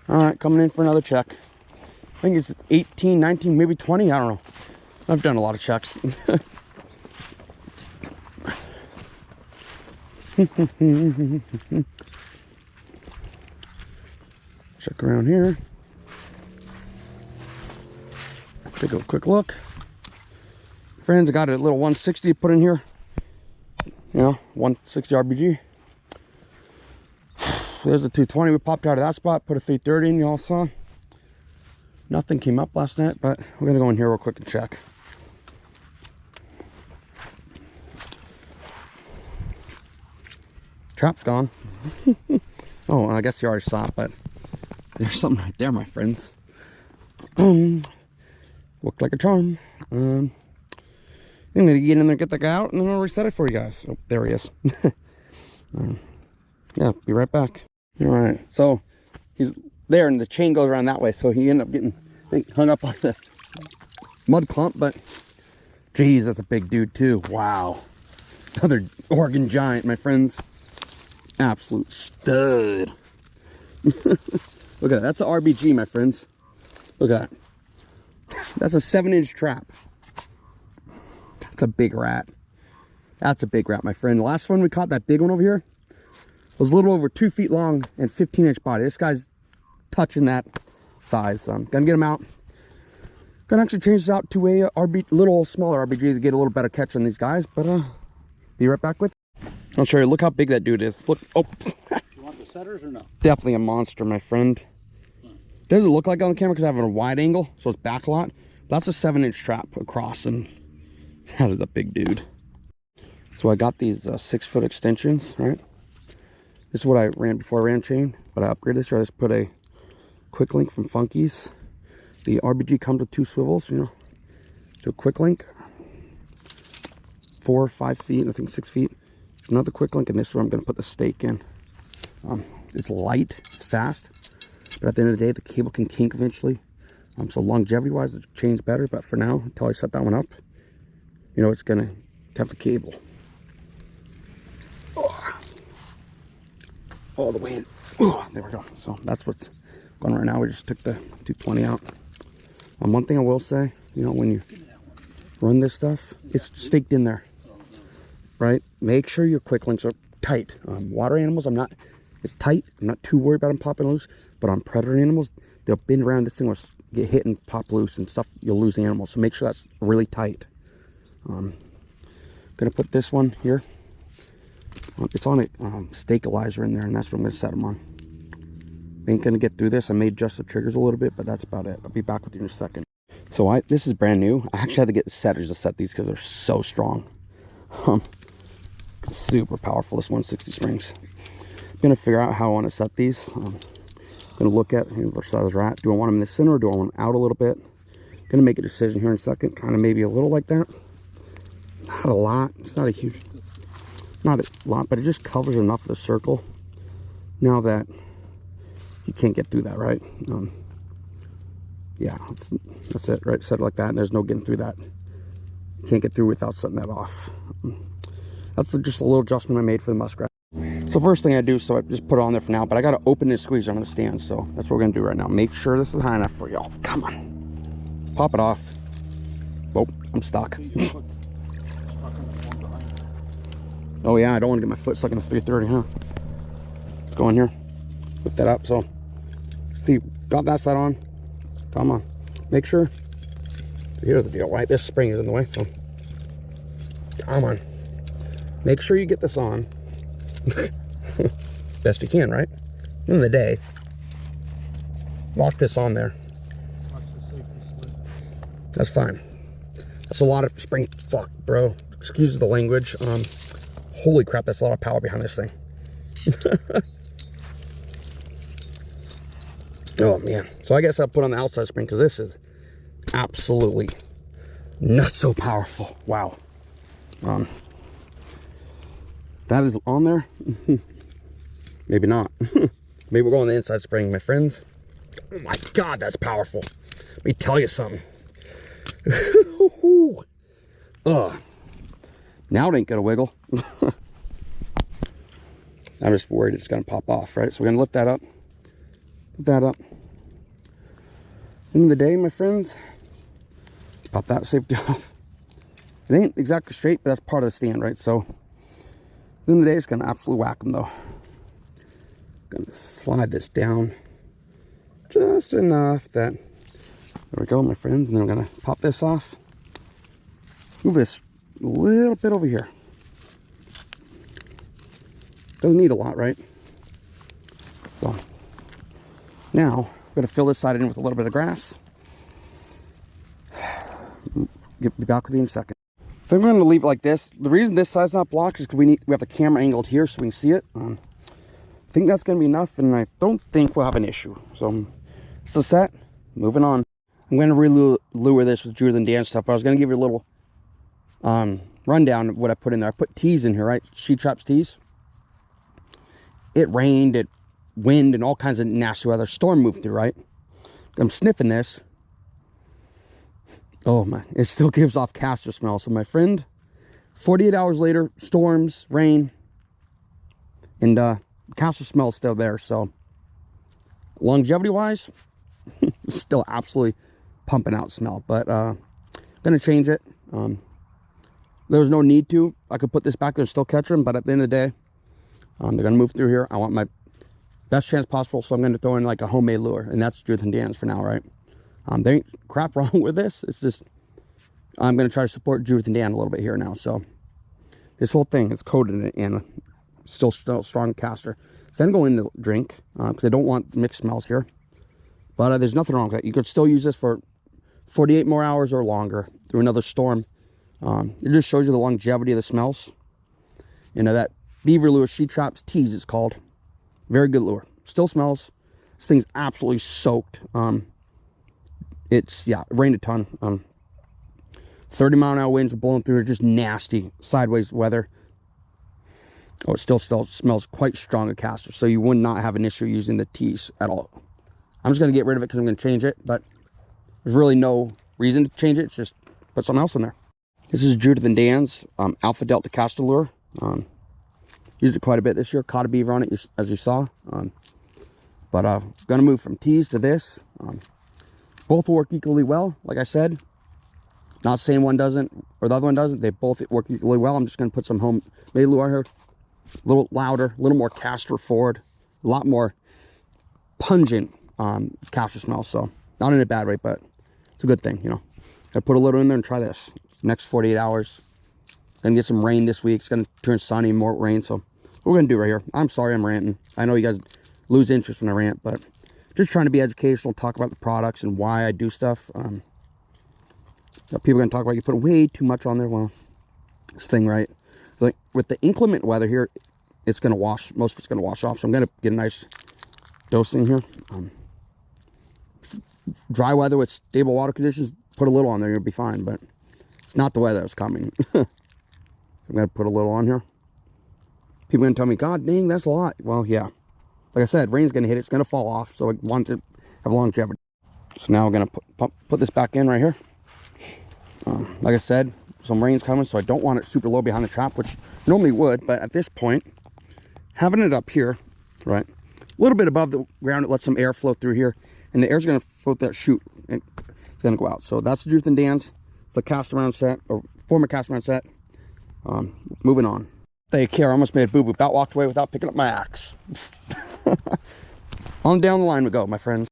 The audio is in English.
All right, coming in for another check. I think it's 18, 19, maybe 20. I don't know. I've done a lot of checks. Check around here. Take a quick look. Friends, I got a little 160 to put in here. You know, 160 RBG. There's the 220 we popped out of that spot. Put a 330 in, y'all saw. Nothing came up last night, but we're gonna go in here real quick and check. Trap's gone. Oh, I guess you already saw it, but there's something right there, my friends. Looked like a charm. I'm gonna get in there, get the guy out, and then I'll reset it for you guys. Oh, there he is. Yeah, be right back. All right, so he's there, and the chain goes around that way, so he ended up getting, I think, hung up on the mud clump. But geez, that's a big dude too. Wow, another Oregon giant, my friends. Absolute stud. Look at that. That's an RBG, my friends. Look at that. That's a 7-inch trap. That's a big rat. That's a big rat, my friend. The last one we caught, that big one over here, was a little over 2 feet long and 15-inch body. This guy's touching that size. So I'm gonna get him out. Gonna actually change this out to a little smaller RBG to get a little better catch on these guys. But be right back with you. I'll show you. Look how big that dude is. Look. Oh. You want the setters or no? Definitely a monster, my friend. Doesn't look like on the camera because I have a wide angle, so it's back a lot. That's a 7-inch trap across, and that is a big dude. So I got these 6-foot extensions, right? This is what I ran before I ran chain, but I upgraded this. So I just put a quick link from Funky's. The RBG comes with 2 swivels, you know. So quick link, 4 or 5 feet, I think 6 feet. Another quick link, and this is where I'm going to put the stake in. It's light, it's fast, but at the end of the day, the cable can kink eventually. So longevity-wise, the chain's better, but for now, until I set that one up, you know, it's going to have the cable. All the way in. Oh, there we go. So that's what's going on right now. We just took the 220 out. One thing I will say, you know, when you run this stuff, it's staked in there, right? Make sure your quick links are tight. Water animals, it's tight. I'm not too worried about them popping loose, but on predator animals, they'll bend around. This thing will get hit and pop loose and stuff. You'll lose the animal. So make sure that's really tight. Gonna put this one here. It's on a stabilizer in there, and that's what I'm going to set them on. Ain't going to get through this. I may adjust the triggers a little bit, but that's about it. I'll be back with you in a second. So this is brand new. I actually had to get the setters to set these because they're so strong. Super powerful, this 160 springs. I'm going to figure out how I want to set these. I'm going to look at which side is right. Do I want them in the center, or do I want them out a little bit? I'm going to make a decision here in a second. Kind of maybe a little like that. Not a lot. It's not a huge... Not a lot, but it just covers enough of the circle now that you can't get through that, right? Yeah, that's it, right? Set it like that, and there's no getting through that. You can't get through without setting that off. That's just a little adjustment I made for the muskrat. So first thing I do, so I just put it on there for now, but I got to open this squeezer on the stand, so that's what we're going to do right now. Make sure this is high enough for y'all. Come on. Pop it off. Oh, I'm stuck. Oh yeah, I don't want to get my foot stuck in the 330, huh? Let's go in here, put that up. So, see, got that side on. Come on, make sure. So here's the deal, right? This spring is in the way, so come on. Make sure you get this on. Best you can, right? In the day, lock this on there. That's fine. That's a lot of spring. Fuck, bro. Excuse the language. Holy crap, that's a lot of power behind this thing. Oh man. So I guess I'll put on the outside spring because this is absolutely not so powerful. Wow. That is on there. Maybe not. Maybe we'll go on the inside spring, my friends. Oh my God, that's powerful. Let me tell you something. Now it ain't gonna wiggle. I'm just worried it's gonna pop off, right? So we're gonna lift that up. Put that up. End of the day, my friends, pop that safety off. It ain't exactly straight, but that's part of the stand, right? So, at the end of the day, it's gonna absolutely whack them though. Gonna slide this down just enough that, there we go, my friends, and then I'm gonna pop this off. Move this a little bit over here. Doesn't need a lot, right? So, now, I'm gonna fill this side in with a little bit of grass. Be back with you in a second. So I'm going to leave it like this. The reason this side's not blocked is because we have the camera angled here so we can see it. I think that's going to be enough, and I don't think we'll have an issue. So it's the set. Moving on. I'm going to re-lure this with Judith and Dan stuff. But I was going to give you a little rundown of what I put in there. I put tees in here, right? She traps tees. It rained, it wind, and all kinds of nasty weather. Storm moved through, right? I'm sniffing this. Oh man, it still gives off castor smell. So my friend, 48 hours later, storms, rain, and castor smell is still there. So longevity wise, still absolutely pumping out smell. But gonna change it. There's no need to. I could put this back there and still catch them, but at the end of the day, they're gonna move through here. I want my best chance possible, so I'm gonna throw in like a homemade lure, and that's Judith and Dan's for now, right? There ain't crap wrong with this. It's just, I'm going to try to support Judith and Dan a little bit here now. So, this whole thing is coated in a still strong castor. It's going to go in the drink, because I don't want mixed smells here. But there's nothing wrong with that. You could still use this for 48 more hours or longer through another storm. It just shows you the longevity of the smells. You know, that beaver lure, She Traps Tees, it's called. Very good lure. Still smells. This thing's absolutely soaked. It's, yeah, it rained a ton. 30-mile-an-hour winds are blowing through. Just nasty sideways weather. Oh, it still smells quite strong of castor, so you would not have an issue using the tees at all. I'm just going to get rid of it because I'm going to change it, but there's really no reason to change it. It's just put something else in there. This is Judith and Dan's Alpha Delta castor lure. Used it quite a bit this year. Caught a beaver on it, as you saw. But going to move from tees to this. Both work equally well, like I said. Not saying one doesn't or the other one doesn't. They both work equally well. I'm just going to put some homemade lure here. A little louder, a little more castor forward, a lot more pungent castor smell. So not in a bad way, but it's a good thing, you know. I put a little in there and try this. Next 48 hours. Gonna get some rain this week. It's gonna turn sunny, more rain. So what we're gonna do right here. I'm sorry I'm ranting. I know you guys lose interest when I rant, but just trying to be educational, talk about the products and why I do stuff. People are going to talk about you put way too much on there. Well, this thing, right? So like with the inclement weather here, it's going to wash. Most of it's going to wash off. So I'm going to get a nice dosing here. Dry weather with stable water conditions, put a little on there, you'll be fine. But it's not the weather that's coming. So I'm going to put a little on here. People are going to tell me, God dang, that's a lot. Well, yeah. Like I said, rain's going to hit it. It's going to fall off. So I want to have longevity. So now we're going to put this back in right here. Like I said, some rain's coming, so I don't want it super low behind the trap, which normally would. But at this point, having it up here, right, a little bit above the ground, it lets some air flow through here. And the air's going to float that chute, and it's going to go out. So that's the Judith and Dan's. It's a cast-around set, or former cast-around set. Moving on. Take care. I almost made a boo-boo. About walked away without picking up my axe. On down the line we go, my friends.